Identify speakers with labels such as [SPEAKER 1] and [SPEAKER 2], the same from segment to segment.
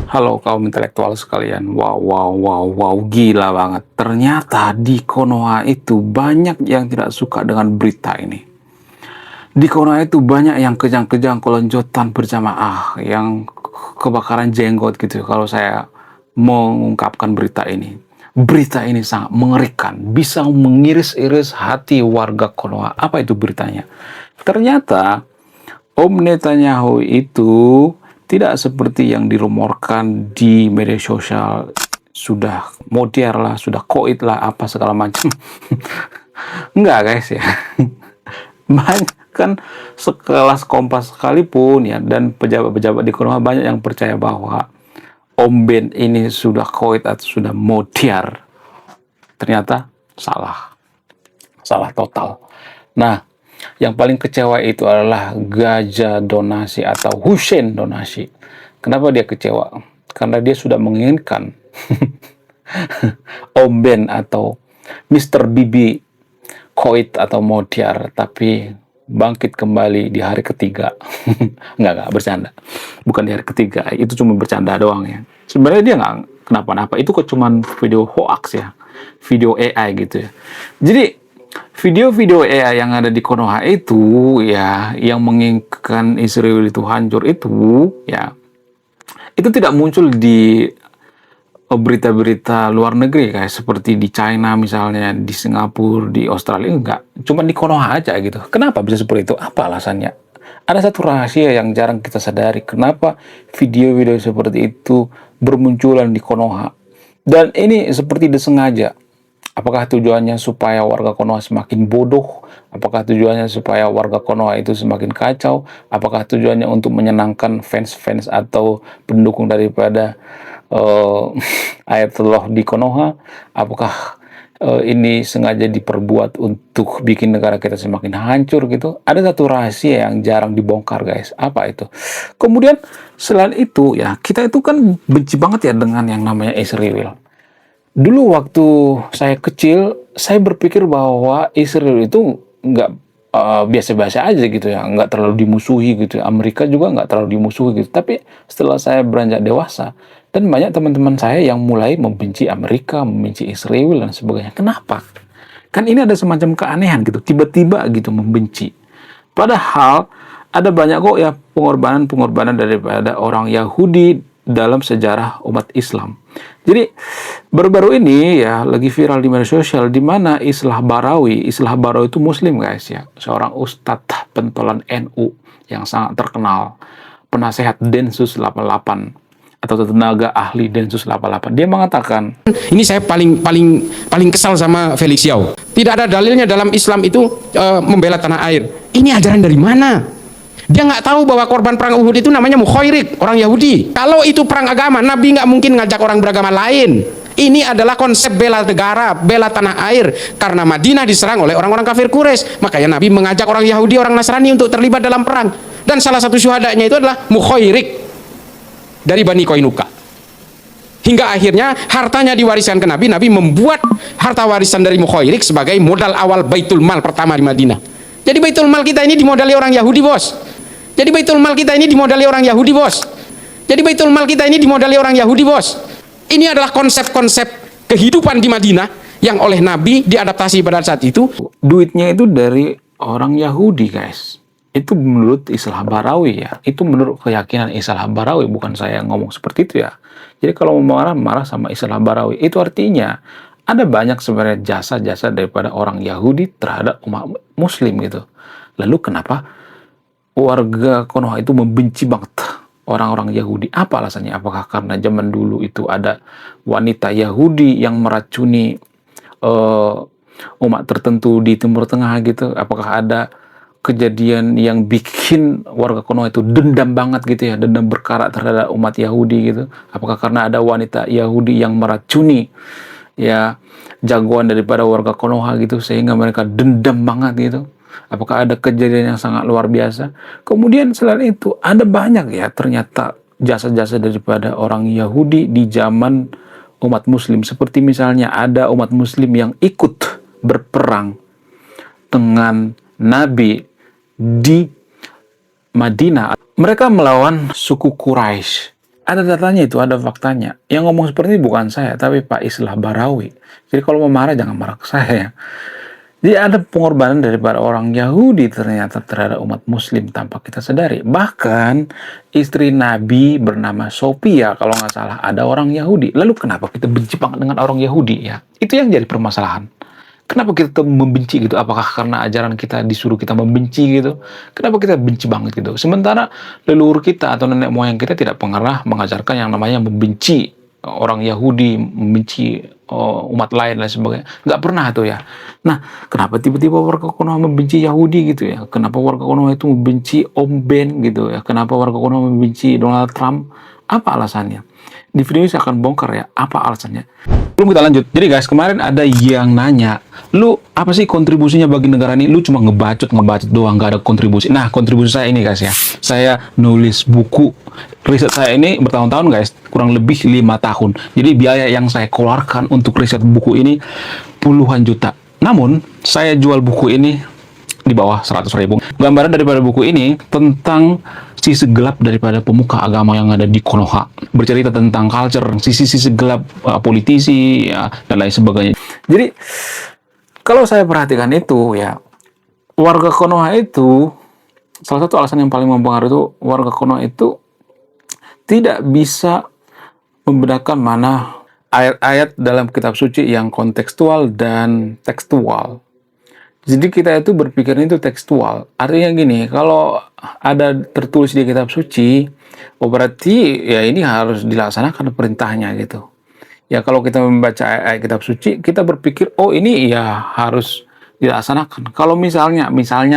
[SPEAKER 1] Halo kaum intelektual sekalian, wow, gila banget. Ternyata di Konoha itu banyak yang tidak suka dengan berita ini. Di Konoha itu banyak yang kejang-kejang kelonjotan berjamaah, yang kebakaran jenggot gitu kalau saya mengungkapkan berita ini. Berita ini sangat mengerikan, bisa mengiris-iris hati warga Konoha. Apa itu beritanya? Ternyata Om Netanyahu itu tidak seperti yang dirumorkan di media sosial, sudah modiar lah, sudah koit lah, apa segala macam. Enggak guys ya. Banyak kan sekelas Kompas sekalipun ya, dan pejabat-pejabat di Konoha banyak yang percaya bahwa Om Ben ini sudah koit atau sudah modiar. Ternyata salah. Salah total. Nah, yang paling kecewa itu adalah Gajah Donasi atau Hussein Donasi. Kenapa dia kecewa? Karena dia sudah menginginkan Om Ben atau Mr. Bibi koit atau modiar, tapi bangkit kembali di hari ketiga. Enggak, bercanda. Bukan di hari ketiga, itu cuma bercanda doang ya. Sebenarnya dia nggak kenapa-napa, itu kok cuma video hoax ya, video AI gitu ya. Jadi video-video AI yang ada di Konoha itu ya, yang menginginkan Israel itu hancur itu tidak muncul di berita-berita luar negeri kayak seperti di China misalnya, di Singapura, di Australia, enggak. Cuma di Konoha aja gitu. Kenapa bisa seperti itu? Apa alasannya? Ada satu rahasia yang jarang kita sadari. Kenapa video-video seperti itu bermunculan di Konoha? Dan ini seperti disengaja. Apakah tujuannya supaya warga Konoha semakin bodoh? Apakah tujuannya supaya warga Konoha itu semakin kacau? Apakah tujuannya untuk menyenangkan fans-fans atau pendukung daripada Ayatollah di Konoha? Apakah ini sengaja diperbuat untuk bikin negara kita semakin hancur gitu? Ada satu rahasia yang jarang dibongkar guys. Apa itu? Kemudian selain itu ya, kita itu kan benci banget ya dengan yang namanya Israel. Dulu waktu saya kecil, saya berpikir bahwa Israel itu nggak biasa-biasa aja gitu ya, nggak terlalu dimusuhi gitu ya. Amerika juga nggak terlalu dimusuhi gitu. Tapi setelah saya beranjak dewasa, dan banyak teman-teman saya yang mulai membenci Amerika, membenci Israel dan sebagainya. Kenapa? Kan ini ada semacam keanehan gitu, tiba-tiba gitu membenci. Padahal ada banyak kok ya pengorbanan-pengorbanan daripada orang Yahudi dalam sejarah umat Islam. Jadi baru-baru ini ya lagi viral di media sosial di mana Islah Barawi itu Muslim guys ya, seorang ustadz pentolan NU yang sangat terkenal, penasehat Densus 88 atau tenaga ahli Densus 88. Dia mengatakan,
[SPEAKER 2] ini saya paling paling paling kesal sama Felix Yao. Tidak ada dalilnya dalam Islam itu membela tanah air. Ini ajaran dari mana? Dia nggak tahu bahwa korban perang Uhud itu namanya mukhairik, orang Yahudi. Kalau itu perang agama, Nabi nggak mungkin ngajak orang beragama lain. Ini adalah konsep bela negara, bela tanah air. Karena Madinah diserang oleh orang-orang kafir Quraisy, makanya Nabi mengajak orang Yahudi, orang Nasrani untuk terlibat dalam perang. Dan salah satu syuhadanya itu adalah mukhairik dari Bani Qainuqa. Hingga akhirnya hartanya diwariskan ke Nabi. Nabi membuat harta warisan dari mukhairik sebagai modal awal Baitul Mal pertama di Madinah. Jadi Baitul Mal kita ini dimodali orang Yahudi, bos. Jadi Baitul Mal kita ini dimodali orang Yahudi, bos. Jadi Baitul Mal kita ini dimodali orang Yahudi, bos. Ini adalah konsep-konsep kehidupan di Madinah yang oleh Nabi diadaptasi pada saat itu.
[SPEAKER 1] duitnya itu dari orang Yahudi guys. Itu menurut Islah Barawi ya. Itu menurut keyakinan Islah Barawi, bukan saya yang ngomong seperti itu ya. Jadi kalau mau marah sama Islah Barawi, itu artinya ada banyak sebenarnya jasa-jasa daripada orang Yahudi terhadap umat Muslim gitu. Lalu kenapa warga Konoha itu membenci banget orang-orang Yahudi? Apa alasannya? Apakah karena zaman dulu itu ada wanita Yahudi yang meracuni umat tertentu di Timur Tengah gitu? Apakah ada kejadian yang bikin warga Konoha itu dendam banget gitu ya, dendam berkarat terhadap umat Yahudi gitu? Apakah karena ada wanita Yahudi yang meracuni ya jagoan daripada warga Konoha gitu sehingga mereka dendam banget gitu? Apakah ada kejadian yang sangat luar biasa? Kemudian selain itu ada banyak ya ternyata jasa-jasa daripada orang Yahudi di zaman umat Muslim. Seperti misalnya ada umat Muslim yang ikut berperang dengan Nabi di Madinah. Mereka melawan suku Quraisy. Ada datanya itu, ada faktanya. Yang ngomong seperti ini bukan saya, tapi Pak Islah Barawi. Jadi kalau mau marah jangan marah ke saya ya. Jadi ada pengorbanan daripada orang Yahudi ternyata terhadap umat Muslim tanpa kita sadari. Bahkan istri Nabi bernama Sophia kalau nggak salah ada orang Yahudi. Lalu kenapa kita benci banget dengan orang Yahudi ya? Itu yang jadi permasalahan. Kenapa kita tetap membenci gitu? Apakah karena ajaran kita disuruh kita membenci gitu? Kenapa kita benci banget gitu? Sementara leluhur kita atau nenek moyang kita tidak pernah mengajarkan yang namanya membenci orang Yahudi, membenci umat lain dan sebagainya. Nggak pernah tuh ya. Nah, kenapa tiba-tiba warga Konoha membenci Yahudi gitu ya? Kenapa warga Konoha itu membenci Om Ben gitu ya? Kenapa warga Konoha membenci Donald Trump? Apa alasannya? Di video ini saya akan bongkar ya, apa alasannya. Belum kita lanjut. Jadi guys, kemarin ada yang nanya, lu apa sih kontribusinya bagi negara ini? Lu cuma ngebacot doang, nggak ada kontribusi. Nah, kontribusi saya ini guys ya, saya nulis buku. Riset saya ini bertahun-tahun guys, kurang lebih 5 tahun. Jadi biaya yang saya keluarkan untuk riset buku ini puluhan juta. Namun, saya jual buku ini di bawah 100.000. Gambaran daripada buku ini tentang sisi gelap daripada pemuka agama yang ada di Konoha. Bercerita tentang culture, sisi-sisi gelap politisi, ya, dan lain sebagainya. Jadi, kalau saya perhatikan itu, ya, warga Konoha itu, salah satu alasan yang paling mempengaruhi itu, warga Konoha itu tidak bisa membedakan mana ayat-ayat dalam kitab suci yang kontekstual dan tekstual. Jadi kita itu berpikir itu tekstual. Artinya gini, kalau ada tertulis di kitab suci, oh berarti ya ini harus dilaksanakan perintahnya gitu. Ya kalau kita membaca ayat kitab suci, kita berpikir oh ini ya harus dilaksanakan. Kalau misalnya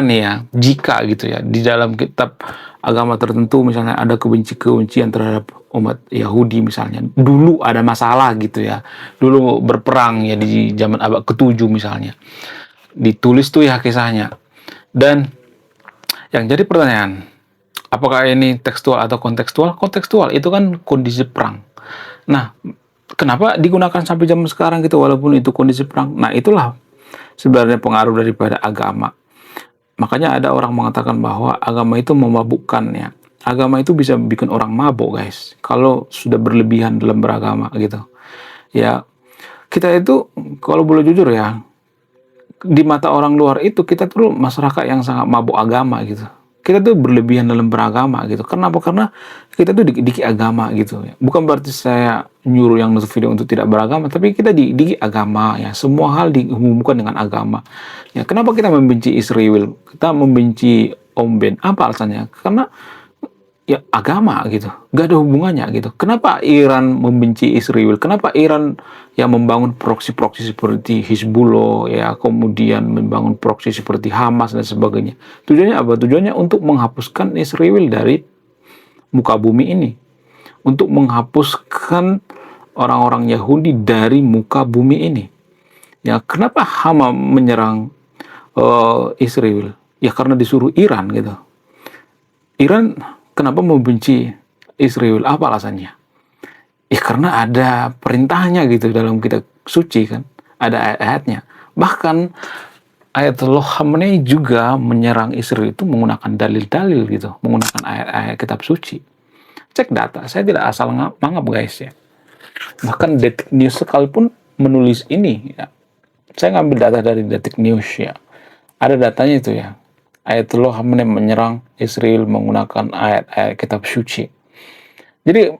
[SPEAKER 1] nih ya, jika gitu ya di dalam kitab agama tertentu misalnya ada kebencian terhadap umat Yahudi misalnya, dulu ada masalah gitu ya, dulu berperang ya di zaman abad ke-7 misalnya. Ditulis tuh ya kisahnya. Dan yang jadi pertanyaan, apakah ini tekstual atau kontekstual? Kontekstual itu kan kondisi perang. Nah, kenapa digunakan sampai zaman sekarang gitu walaupun itu kondisi perang? Nah, itulah sebenarnya pengaruh daripada agama. Makanya ada orang mengatakan bahwa agama itu memabukkan ya. Agama itu bisa bikin orang mabuk, guys. Kalau sudah berlebihan dalam beragama gitu. Ya, kita itu kalau boleh jujur ya, di mata orang luar itu kita tuh masyarakat yang sangat mabuk agama gitu. Kita tuh berlebihan dalam beragama gitu. Kenapa? Karena kita tuh dikit agama gitu. Bukan berarti saya nyuruh yang nonton video untuk tidak beragama, tapi kita dikit agama ya. Semua hal dihubungkan dengan agama. Ya, kenapa kita membenci Israel? Kita membenci Om Ben. Apa alasannya? Karena ya agama gitu, gak ada hubungannya gitu. Kenapa Iran membenci Israel? Kenapa Iran yang membangun proksi-proksi seperti Hizbullah ya, kemudian membangun proksi seperti Hamas dan sebagainya? Tujuannya apa? Tujuannya untuk menghapuskan Israel dari muka bumi ini, untuk menghapuskan orang-orang Yahudi dari muka bumi ini. Ya, kenapa Hamas menyerang Israel? Ya karena disuruh Iran gitu. Iran kenapa membenci Israel? Apa alasannya? Ya karena ada perintahnya gitu dalam kitab suci kan. Ada ayat-ayatnya. Bahkan Ayatullah Khamenei juga menyerang Israel itu menggunakan dalil-dalil gitu. Menggunakan ayat-ayat kitab suci. Cek data. Saya tidak asal mangap guys ya. Bahkan Detik News sekalipun menulis ini ya. Saya ngambil data dari Detik News ya. Ada datanya itu ya. Ayatullah Khamenei menyerang Israel menggunakan ayat-ayat kitab suci. Jadi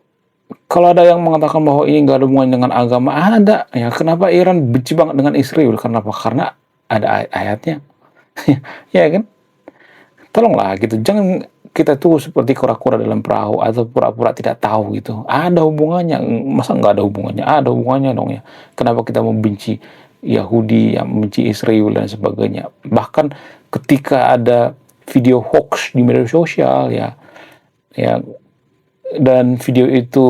[SPEAKER 1] kalau ada yang mengatakan bahwa ini nggak ada hubungan dengan agama, ada ya. Kenapa Iran benci banget dengan Israel? Kenapa? Karena ada ayat-ayatnya. Ya kan? Tolonglah gitu. Jangan kita tuh seperti kura-kura dalam perahu atau pura-pura tidak tahu gitu. Ada hubungannya. Masa nggak ada hubungannya? Ada hubungannya dong ya. Kenapa kita membenci Yahudi, yang membenci Israel dan sebagainya? Bahkan ketika ada video hoax di media sosial ya dan video itu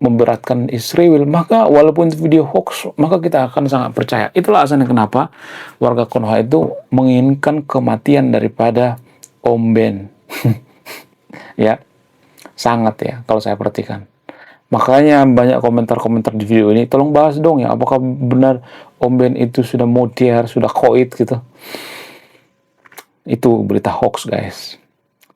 [SPEAKER 1] memberatkan Israel, maka walaupun itu video hoax, maka kita akan sangat percaya. Itulah alasannya kenapa warga Konoha itu menginginkan kematian daripada Om Ben. Ya, sangat ya kalau saya perhatikan. Makanya banyak komentar-komentar di video ini, tolong bahas dong ya, apakah benar Om Ben itu sudah modiar, sudah koit gitu. Itu berita hoax guys.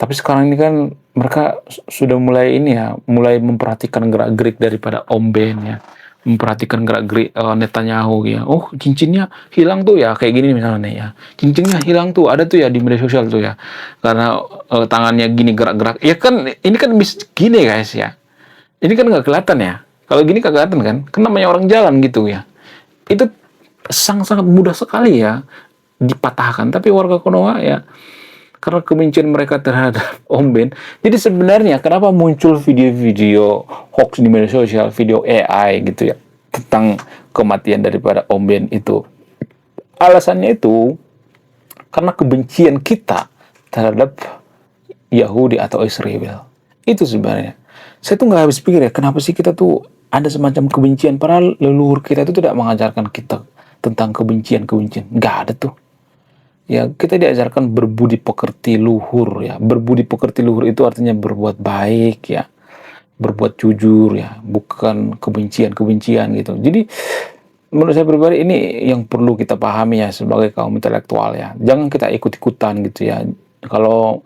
[SPEAKER 1] Tapi sekarang ini kan mereka sudah mulai ini ya, mulai memperhatikan gerak-gerik daripada Om Ben ya, memperhatikan gerak-gerik Netanyahu ya. Oh, cincinnya hilang tuh ya, kayak gini misalnya nih ya. Cincinnya hilang tuh, ada tuh ya di media sosial tuh ya. Karena tangannya gini gerak-gerak. Ya kan ini kan bisa gini guys ya. Ini kan nggak kelihatan ya. Kalau gini nggak kelihatan kan? Kan namanya orang jalan gitu ya. Itu sangat-sangat mudah sekali ya dipatahkan. Tapi warga Konoha ya, karena kebencian mereka terhadap Om Ben. Jadi sebenarnya kenapa muncul video-video hoax di media sosial, video AI gitu ya, tentang kematian daripada Om Ben itu. Alasannya itu karena kebencian kita terhadap Yahudi atau Israel. Itu sebenarnya. Saya tuh nggak habis pikir ya, kenapa sih kita tuh ada semacam kebencian, padahal leluhur kita itu tidak mengajarkan kita tentang kebencian-kebencian. Nggak ada tuh. Ya, kita diajarkan berbudi pekerti luhur ya. Berbudi pekerti luhur itu artinya berbuat baik ya. Berbuat jujur ya, bukan kebencian-kebencian gitu. Jadi menurut saya pribadi ini yang perlu kita pahami ya sebagai kaum intelektual ya. Jangan kita ikut-ikutan gitu ya. Kalau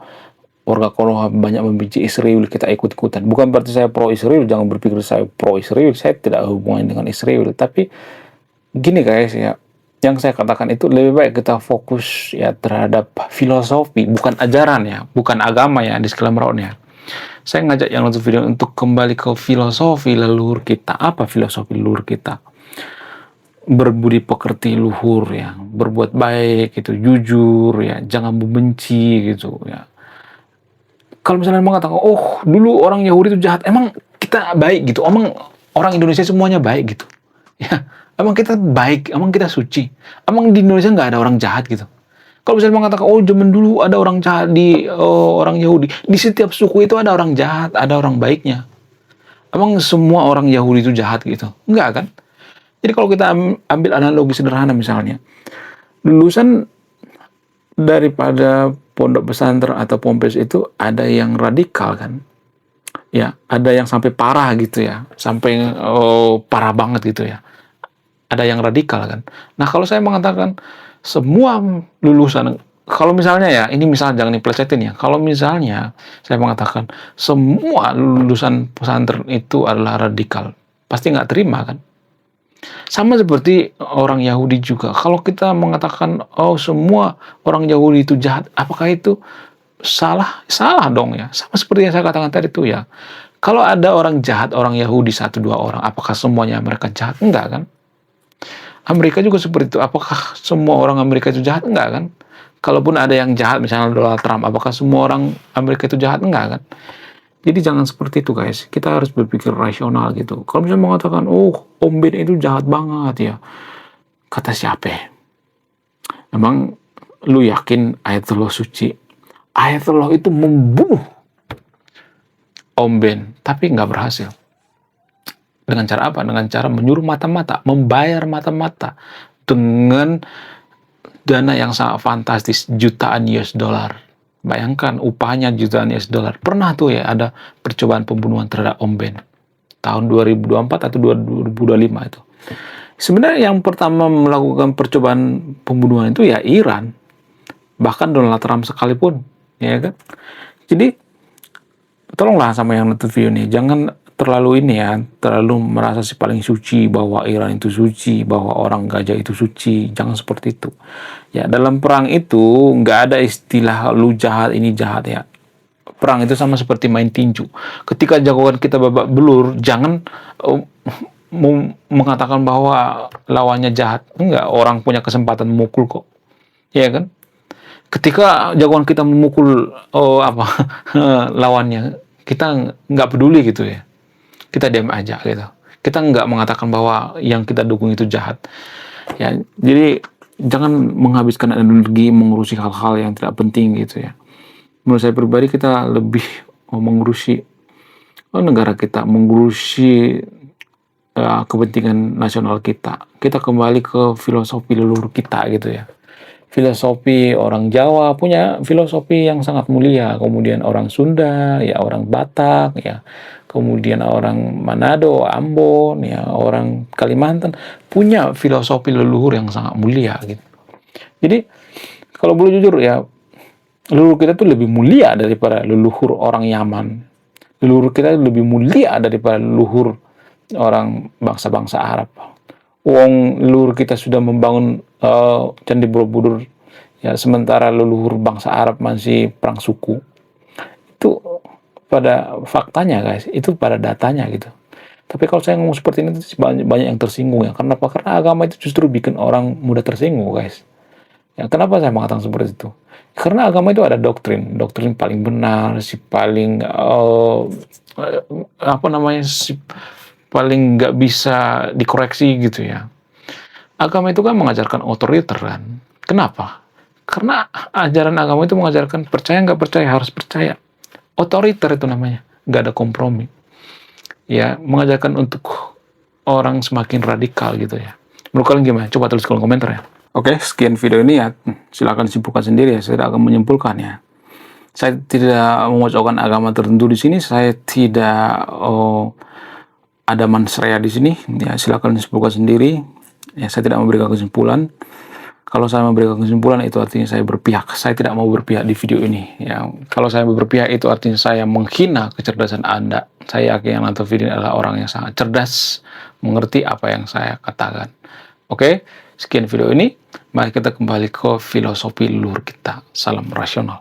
[SPEAKER 1] warga Konoha banyak membenci Israel, kita ikut-ikutan. Bukan berarti saya pro Israel, jangan berpikir saya pro Israel. Saya tidak hubungan dengan Israel, tapi gini guys ya, yang saya katakan itu lebih baik kita fokus ya terhadap filosofi, bukan ajaran ya, bukan agama ya, disclaimer-nya. Saya ngajak yang nonton video untuk kembali ke filosofi leluhur kita. Apa filosofi leluhur kita? Berbudi pekerti luhur ya, berbuat baik gitu, jujur ya, jangan membenci gitu ya. Kalau misalnya mengatakan, oh dulu orang Yahudi itu jahat, emang kita baik gitu, emang orang Indonesia semuanya baik gitu. Ya, emang kita baik, emang kita suci, emang di Indonesia nggak ada orang jahat gitu. Kalau misalnya mengatakan, oh zaman dulu ada orang jahat di orang Yahudi, di setiap suku itu ada orang jahat, ada orang baiknya. Emang semua orang Yahudi itu jahat gitu? Enggak kan? Jadi kalau kita ambil analogi sederhana misalnya, lulusan daripada pondok pesantren atau ponpes itu ada yang radikal kan? Ya, ada yang sampai parah gitu ya, sampai parah banget gitu ya. Ada yang radikal kan. Nah, kalau saya mengatakan semua lulusan, kalau misalnya ya, ini misal jangan dipelesetin ya. Kalau misalnya saya mengatakan semua lulusan pesantren itu adalah radikal, pasti nggak terima kan. Sama seperti orang Yahudi juga. Kalau kita mengatakan oh semua orang Yahudi itu jahat, apakah itu salah? Salah dong ya. Sama seperti yang saya katakan tadi itu ya. Kalau ada orang jahat, orang Yahudi satu dua orang, apakah semuanya mereka jahat? Enggak kan? Amerika juga seperti itu. Apakah semua orang Amerika itu jahat? Enggak kan? Kalaupun ada yang jahat, misalnya Donald Trump, apakah semua orang Amerika itu jahat? Enggak kan? Jadi jangan seperti itu guys. Kita harus berpikir rasional gitu. Kalau misalnya mengatakan, oh Om Ben itu jahat banget ya. Kata siapa? Emang lu yakin Ayatullah suci? Ayatullah itu membunuh Om Ben, tapi nggak berhasil. Dengan cara apa? Dengan cara menyuruh mata-mata, membayar mata-mata dengan dana yang sangat fantastis, jutaan US dollar. Bayangkan upahnya jutaan US dollar. Pernah tuh ya ada percobaan pembunuhan terhadap Om Ben tahun 2024 atau 2025 itu. Sebenarnya yang pertama melakukan percobaan pembunuhan itu ya Iran. Bahkan Donald Trump sekalipun, ya kan? Jadi tolonglah sama yang nonton video ini, jangan terlalu ini ya, terlalu merasa si paling suci, bahwa Iran itu suci, bahwa orang gajah itu suci. Jangan seperti itu. Ya, dalam perang itu nggak ada istilah lu jahat, ini jahat ya. Perang itu sama seperti main tinju. Ketika jagoan kita babak belur, jangan mengatakan bahwa lawannya jahat. Enggak, orang punya kesempatan memukul kok. Ya kan? Ketika jagoan kita memukul lawannya, kita nggak peduli gitu ya. Kita diam aja gitu. Kita nggak mengatakan bahwa yang kita dukung itu jahat. Ya, jadi jangan menghabiskan energi mengurusi hal-hal yang tidak penting gitu ya. Menurut saya pribadi kita lebih mengurusi negara kita, mengurusi kepentingan nasional kita. Kita kembali ke filosofi leluhur kita gitu ya. Filosofi orang Jawa punya filosofi yang sangat mulia, kemudian orang Sunda, ya orang Batak, ya kemudian orang Manado, Ambon, ya orang Kalimantan punya filosofi leluhur yang sangat mulia gitu. Jadi kalau boleh jujur ya, Leluhur kita tuh lebih mulia daripada leluhur orang Yaman. Leluhur kita lebih mulia daripada leluhur orang bangsa-bangsa Arab. Wong leluhur kita sudah membangun Candi Borobudur, ya, sementara leluhur bangsa Arab masih perang suku. Itu pada faktanya guys, itu pada datanya gitu. Tapi kalau saya ngomong seperti ini banyak yang tersinggung ya. Kenapa? Karena agama itu justru bikin orang mudah tersinggung guys. Ya, kenapa saya mengatakan seperti itu? Karena agama itu ada doktrin, doktrin paling benar, si paling apa namanya, si paling nggak bisa dikoreksi gitu ya. Agama itu kan mengajarkan otoriter kan. Kenapa? Karena ajaran agama itu mengajarkan percaya nggak percaya harus percaya. Otoriter itu namanya, nggak ada kompromi. Ya, mengajarkan untuk orang semakin radikal gitu ya. Menurut kalian gimana? Coba tulis kolom komentar ya. Oke, sekian video ini ya. Silakan simpulkan sendiri ya. Saya tidak akan menyimpulkan ya. Saya tidak memojokkan agama tertentu di sini. Saya tidak ada mansrea di sini. Ya, silakan simpulkan sendiri. Ya, saya tidak memberikan kesimpulan. Kalau saya memberikan kesimpulan itu artinya saya berpihak. Saya tidak mau berpihak di video ini. Ya, kalau saya berpihak itu artinya saya menghina kecerdasan Anda. Saya yakin yang nonton video ini adalah orang yang sangat cerdas, mengerti apa yang saya katakan. Oke, sekian video ini. Mari kita kembali ke filosofi leluhur kita. Salam rasional.